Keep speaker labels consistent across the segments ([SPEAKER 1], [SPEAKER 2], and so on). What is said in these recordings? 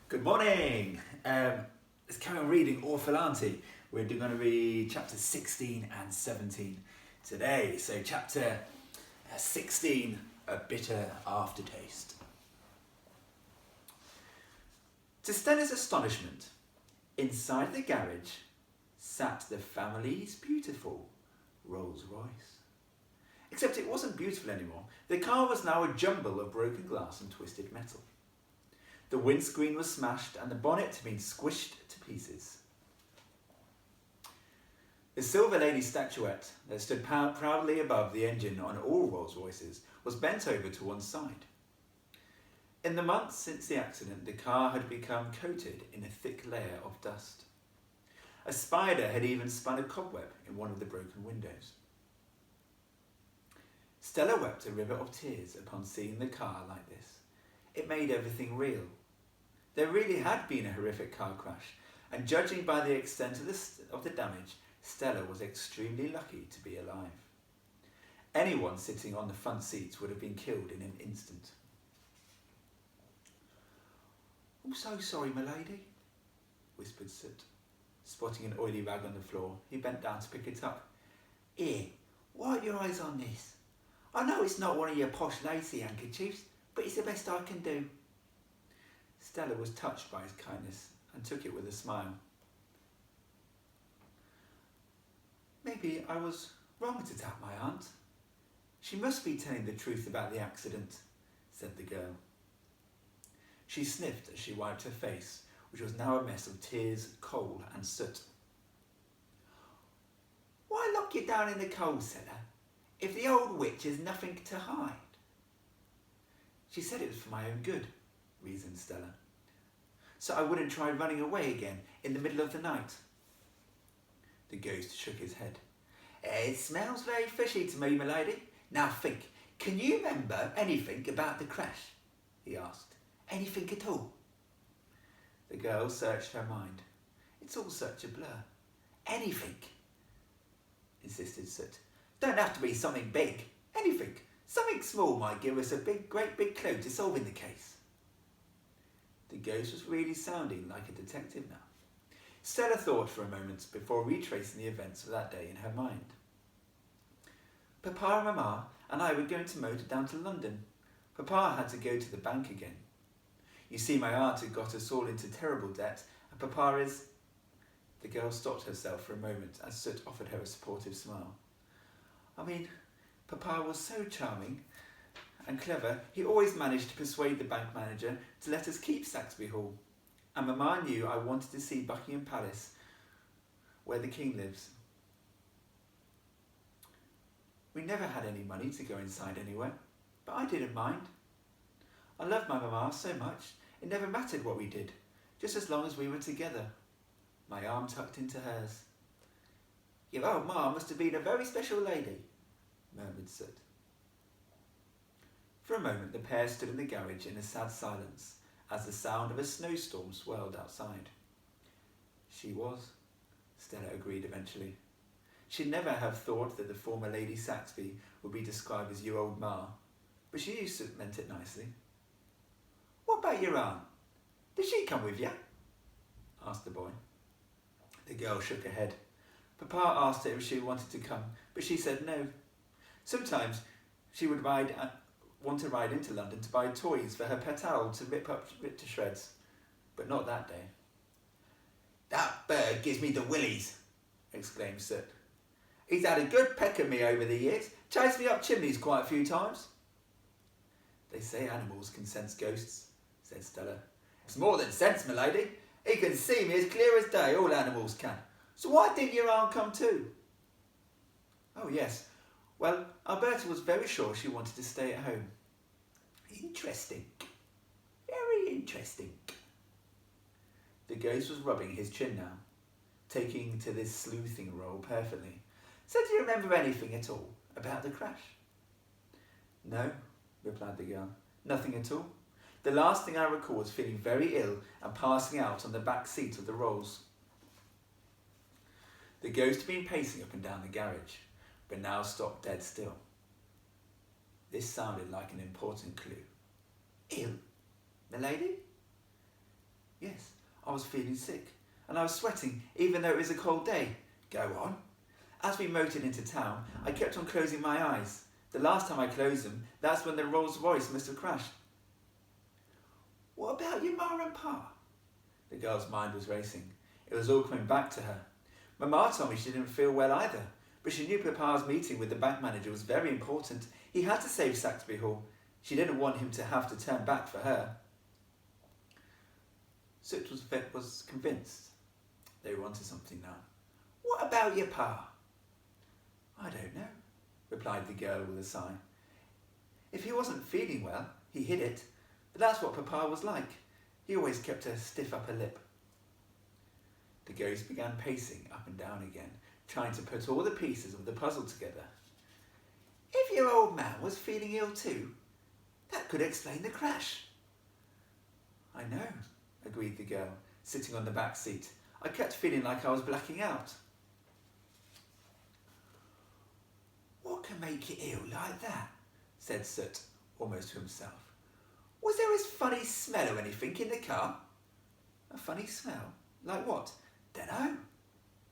[SPEAKER 1] Good morning. Let's carry on reading Awful Auntie. We're going to read chapters 16 and 17 today. So chapter 16, A Bitter Aftertaste. To Stella's astonishment, inside the garage sat the family's beautiful Rolls Royce. Except it wasn't beautiful anymore. The car was now a jumble of broken glass and twisted metal. The windscreen was smashed and the bonnet had been squished to pieces. The Silver Lady statuette that stood proudly above the engine on all Rolls Royces was bent over to one side. In the months since the accident, the car had become coated in a thick layer of dust. A spider had even spun a cobweb in one of the broken windows. Stella wept a river of tears upon seeing the car like this. It made everything real. There really had been a horrific car crash, and judging by the extent of the damage, Stella was extremely lucky to be alive. Anyone sitting on the front seats would have been killed in an instant. "I'm so sorry, my lady," whispered Soot. Spotting an oily rag on the floor, he bent down to pick it up. "Here, wipe your eyes on this. I know it's not one of your posh lacy handkerchiefs, but it's the best I can do." Stella was touched by his kindness and took it with a smile. "Maybe I was wrong to tap my aunt. She must be telling the truth about the accident," said the girl. She sniffed as she wiped her face, which was now a mess of tears, coal and soot. "Why lock you down in the coal cellar if the old witch has nothing to hide?" "She said it was for my own good," reasoned Stella, "so I wouldn't try running away again in the middle of the night." The ghost shook his head. "It smells very fishy to me, my lady. Now think, can you remember anything about the crash?" he asked. "Anything at all?" The girl searched her mind. "It's all such a blur." "Anything," insisted Soot. "Don't have to be something big. Anything. Something small might give us a great big clue to solving the case." The ghost was really sounding like a detective now. Stella thought for a moment before retracing the events of that day in her mind. "Papa and Mama and I were going to motor down to London. Papa had to go to the bank again. You see, my aunt had got us all into terrible debt, and Papa is..." The girl stopped herself for a moment as Soot offered her a supportive smile. "I mean, Papa was so charming and clever, he always managed to persuade the bank manager to let us keep Saxby Hall. And Mama knew I wanted to see Buckingham Palace, where the king lives. We never had any money to go inside anywhere, but I didn't mind. I loved my Mama so much, it never mattered what we did, just as long as we were together." My arm tucked into hers. "Your old Ma must have been a very special lady," murmured Soot. For a moment the pair stood in the garage in a sad silence as the sound of a snowstorm swirled outside. "She was," Stella agreed eventually. She'd never have thought that the former Lady Saxby would be described as "your old Ma," but she used to meant it nicely. "What about your aunt? Did she come with you?" asked the boy. The girl shook her head. "Papa asked her if she wanted to come, but she said no. Sometimes she would want to ride into London to buy toys for her pet owl to rip to shreds, but not that day." "That bird gives me the willies," exclaimed Soot. "He's had a good peck at me over the years, chased me up chimneys quite a few times." "They say animals can sense ghosts," said Stella. "It's more than sense, my lady. He can see me as clear as day, all animals can. So why didn't your aunt come too?" "Oh yes, well, Alberta was very sure she wanted to stay at home." "Interesting. Very interesting." The ghost was rubbing his chin now, taking to this sleuthing role perfectly. "So do you remember anything at all about the crash?" "No," replied the girl. "Nothing at all. The last thing I recall was feeling very ill and passing out on the back seat of the Rolls." The ghost had been pacing up and down the garage, but now stopped dead still. This sounded like an important clue. "Ill, my lady?" I was feeling sick, and I was sweating even though it was a cold day. Go on. As we motored into town, I kept on closing my eyes. The last time I closed them, that's when the Rolls Royce must have crashed. What about your ma and pa? The girl's mind was racing. It was all coming back to her. Mama told me she didn't feel well either, but she knew Papa's meeting with the bank manager was very important. He had to save Saxby Hall. She didn't want him to have to turn back for her. Soot was convinced they were onto something now. What about your pa? I don't know, replied the girl with a sigh. If he wasn't feeling well, he hid it, but that's what Papa was like. He always kept a stiff upper lip. The ghost began pacing up and down again, trying to put all the pieces of the puzzle together. If your old man was feeling ill too, that could explain the crash. I know, agreed the girl, sitting on the back seat. I kept feeling like I was blacking out. What can make you ill like that? Said Soot, almost to himself. Was there a funny smell or anything in the car? A funny smell? Like what? Dunno.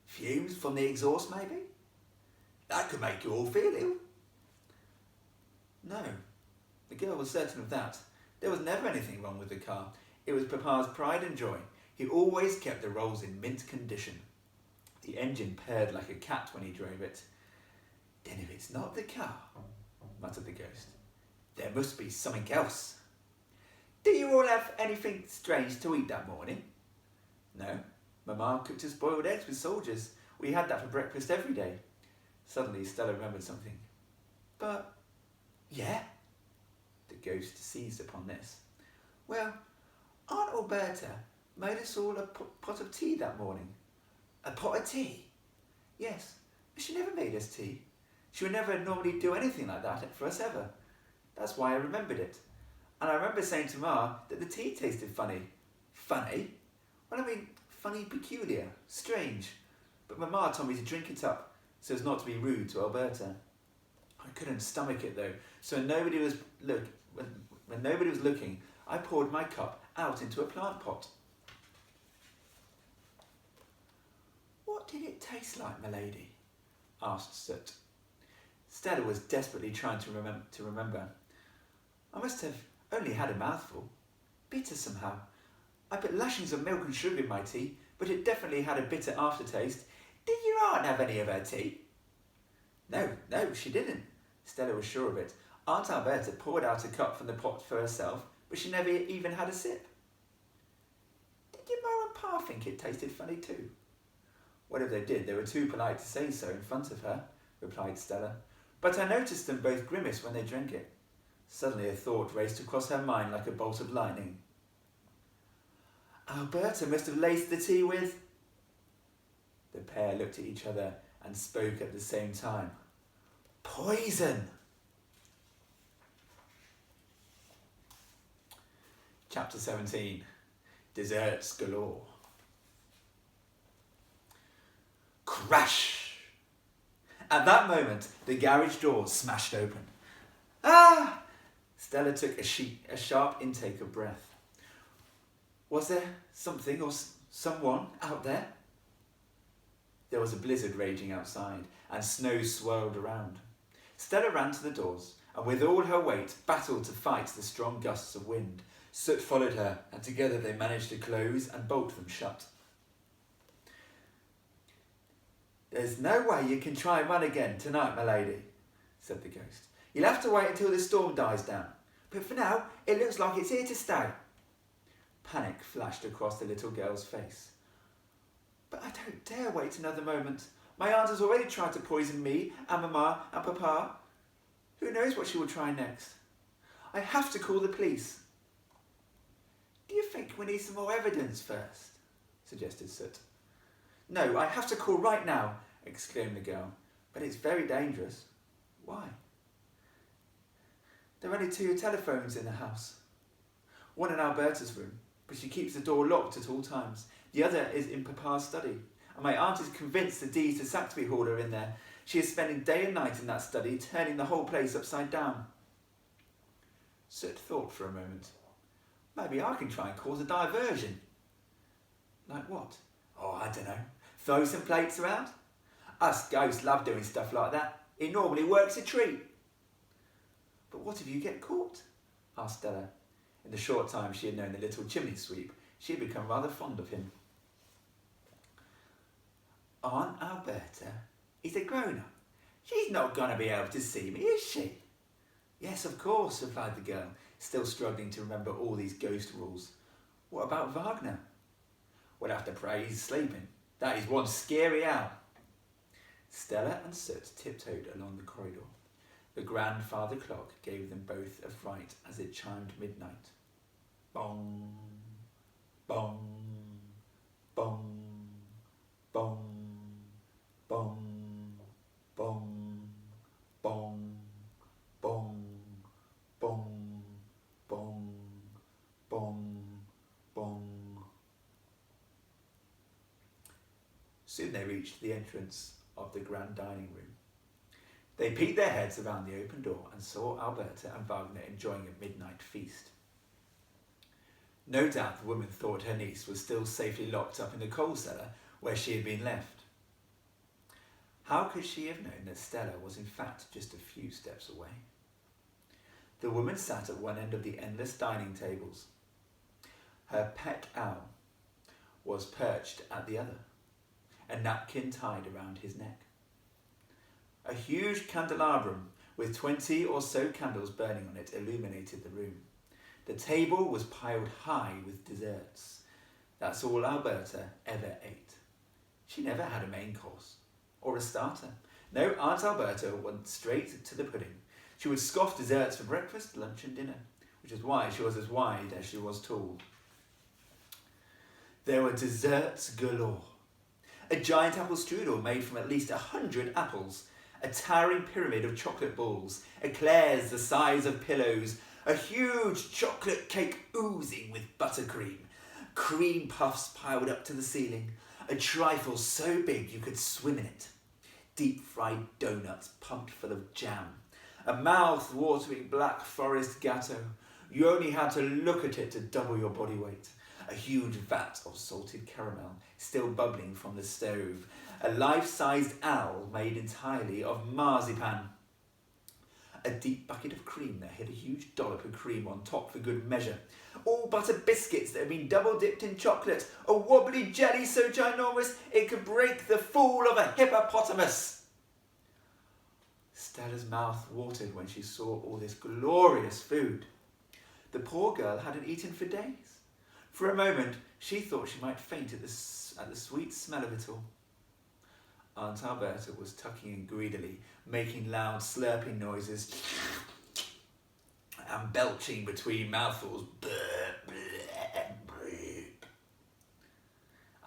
[SPEAKER 1] Fumes from the exhaust, maybe? That could make you all feel ill. No, the girl was certain of that. There was never anything wrong with the car. It was Papa's pride and joy. He always kept the rolls in mint condition. The engine purred like a cat when he drove it. Then if it's not the car, muttered the ghost, there must be something else. Do you all have anything strange to eat that morning? No, Mama cooked us boiled eggs with soldiers. We had that for breakfast every day. Suddenly Stella remembered something. But, yeah, the ghost seized upon this. Well, Aunt Alberta made us all a pot of tea that morning. A pot of tea? Yes, but she never made us tea. She would never normally do anything like that for us ever. That's why I remembered it. And I remember saying to Ma that the tea tasted funny. Funny? Well, I mean, funny, peculiar, strange. But Mama told me to drink it up so as not to be rude to Alberta. I couldn't stomach it though, so when nobody was looking, I poured my cup out into a plant pot. What did it taste like, my lady? Asked Soot. Stella was desperately trying to remember. I must have only had a mouthful. Bitter somehow. I put lashings of milk and sugar in my tea, but it definitely had a bitter aftertaste. Did your aunt have any of her tea? No, she didn't. Stella was sure of it. Aunt Alberta poured out a cup from the pot for herself, but she never even had a sip. Did your ma and pa think it tasted funny too? Well, if they did, they were too polite to say so in front of her, replied Stella. But I noticed them both grimace when they drank it. Suddenly a thought raced across her mind like a bolt of lightning. Alberta must have laced the tea with... The pair looked at each other and spoke at the same time. Poison! Chapter 17. Desserts galore. Crash! At that moment, the garage door smashed open. Ah! Stella took a sharp intake of breath. Was there something or someone out there? There was a blizzard raging outside, and snow swirled around. Stella ran to the doors, and with all her weight, battled to fight the strong gusts of wind. Soot followed her, and together they managed to close and bolt them shut. There's no way you can try and run again tonight, my lady, said the ghost. You'll have to wait until the storm dies down. But for now, it looks like it's here to stay. Panic flashed across the little girl's face. But I don't dare wait another moment. My aunt has already tried to poison me and Mama and Papa. Who knows what she will try next? I have to call the police. Do you think we need some more evidence first? Suggested Soot. No, I have to call right now, exclaimed the girl. But it's very dangerous. Why? There are only 2 telephones in the house. One in Alberta's room, but she keeps the door locked at all times. The other is in Papa's study, and my aunt is convinced the deeds to Saxby Hall are in there. She is spending day and night in that study, turning the whole place upside down. Soot thought for a moment. Maybe I can try and cause a diversion. Like what? Oh, I don't know. Throw some plates around? Us ghosts love doing stuff like that. It normally works a treat. But what if you get caught? Asked Stella. In the short time she had known the little chimney sweep, she had become rather fond of him. Aunt Alberta is a grown-up. She's not going to be able to see me, is she? Yes, of course, replied the girl, still struggling to remember all these ghost rules. What about Wagner? We'll have to pray he's sleeping. That is one scary owl. Stella and Soot tiptoed along the corridor. The grandfather clock gave them both a fright as it chimed midnight. Bong, bong, bong, bong, bong, bong, bong, bong, bong, bong, bong, bong. Soon they reached the entrance of the grand dining room. They peeked their heads around the open door and saw Alberta and Wagner enjoying a midnight feast. No doubt the woman thought her niece was still safely locked up in the coal cellar where she had been left. How could she have known that Stella was in fact just a few steps away? The woman sat at one end of the endless dining tables. Her pet owl was perched at the other, a napkin tied around his neck. A huge candelabrum with 20 or so candles burning on it illuminated the room. The table was piled high with desserts. That's all Alberta ever ate. She never had a main course or a starter. No, Aunt Alberta went straight to the pudding. She would scoff desserts for breakfast, lunch and dinner, which is why she was as wide as she was tall. There were desserts galore. A giant apple strudel made from at least 100 apples, a towering pyramid of chocolate balls, eclairs the size of pillows, a huge chocolate cake oozing with buttercream, cream puffs piled up to the ceiling, a trifle so big you could swim in it, deep-fried donuts pumped full of jam, a mouth-watering Black Forest gatto. You only had to look at it to double your body weight. A huge vat of salted caramel, still bubbling from the stove. A life-sized owl made entirely of marzipan. A deep bucket of cream that had a huge dollop of cream on top for good measure. All butter biscuits that had been double-dipped in chocolate. A wobbly jelly so ginormous it could break the fall of a hippopotamus. Stella's mouth watered when she saw all this glorious food. The poor girl hadn't eaten for days. For a moment, she thought she might faint at the sweet smell of it all. Aunt Alberta was tucking in greedily, making loud slurping noises and belching between mouthfuls.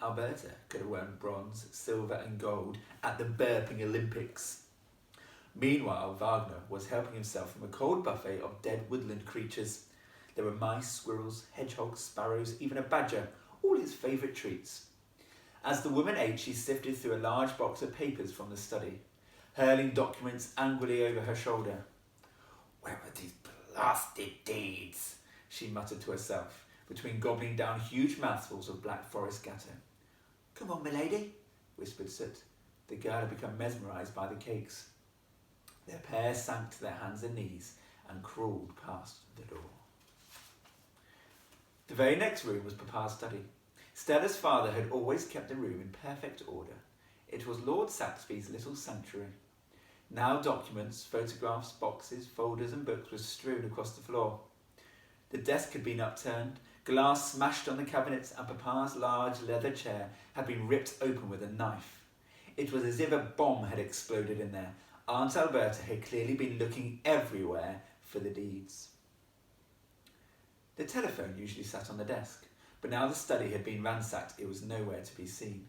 [SPEAKER 1] Alberta could have won bronze, silver and gold at the burping Olympics. Meanwhile, Wagner was helping himself from a cold buffet of dead woodland creatures. There were mice, squirrels, hedgehogs, sparrows, even a badger, all his favourite treats. As the woman ate, she sifted through a large box of papers from the study, hurling documents angrily over her shoulder. Where are these blasted deeds? She muttered to herself, between gobbling down huge mouthfuls of Black Forest gatto. Come on, milady, whispered Soot. The girl had become mesmerised by the cakes. Their pair sank to their hands and knees and crawled past the door. The very next room was Papa's study. Stella's father had always kept the room in perfect order. It was Lord Saxby's little sanctuary. Now documents, photographs, boxes, folders and books were strewn across the floor. The desk had been upturned, glass smashed on the cabinets, and Papa's large leather chair had been ripped open with a knife. It was as if a bomb had exploded in there. Aunt Alberta had clearly been looking everywhere for the deeds. The telephone usually sat on the desk, but now the study had been ransacked, it was nowhere to be seen.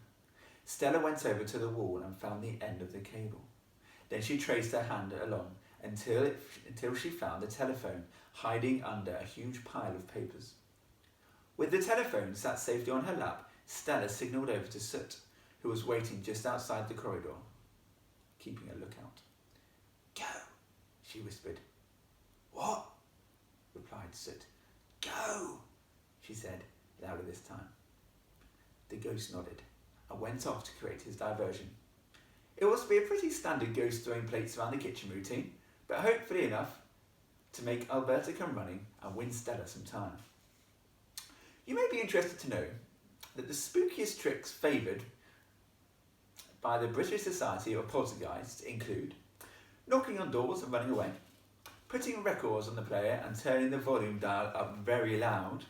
[SPEAKER 1] Stella went over to the wall and found the end of the cable. Then she traced her hand along until she found the telephone hiding under a huge pile of papers. With the telephone sat safely on her lap, Stella signalled over to Soot, who was waiting just outside the corridor, keeping a lookout. Go, she whispered. What? Replied Soot. Go, she said, louder this time. The ghost nodded and went off to create his diversion. It was to be a pretty standard ghost throwing plates around the kitchen routine, but hopefully enough to make Alberta come running and win Stella some time. You may be interested to know that the spookiest tricks favoured by the British Society of Poltergeists include knocking on doors and running away, putting records on the player and turning the volume dial up very loud,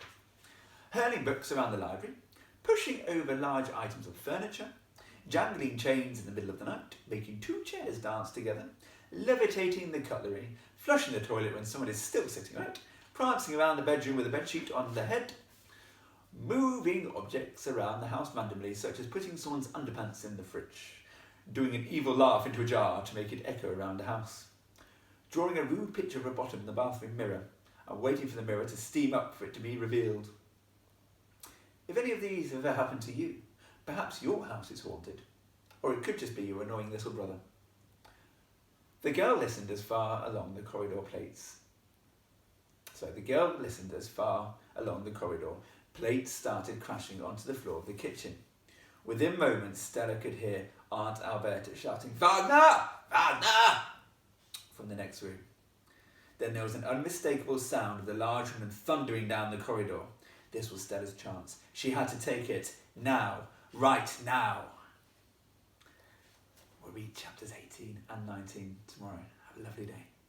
[SPEAKER 1] hurling books around the library, pushing over large items of furniture, jangling chains in the middle of the night, making two chairs dance together, levitating the cutlery, flushing the toilet when someone is still sitting on it, prancing around the bedroom with a bedsheet on the head, moving objects around the house randomly, such as putting someone's underpants in the fridge, doing an evil laugh into a jar to make it echo around the house, drawing a rude picture of a bottom in the bathroom mirror and waiting for the mirror to steam up for it to be revealed. If any of these have ever happened to you, perhaps your house is haunted, or it could just be your annoying little brother. The girl listened as far along the corridor plates started crashing onto the floor of the kitchen. Within moments, Stella could hear Aunt Alberta shouting, "Wagner! Wagner!" from the next room. Then there was an unmistakable sound of the large woman thundering down the corridor. This was Stella's chance. She had to take it now, right now. We'll read chapters 18 and 19 tomorrow. Have a lovely day.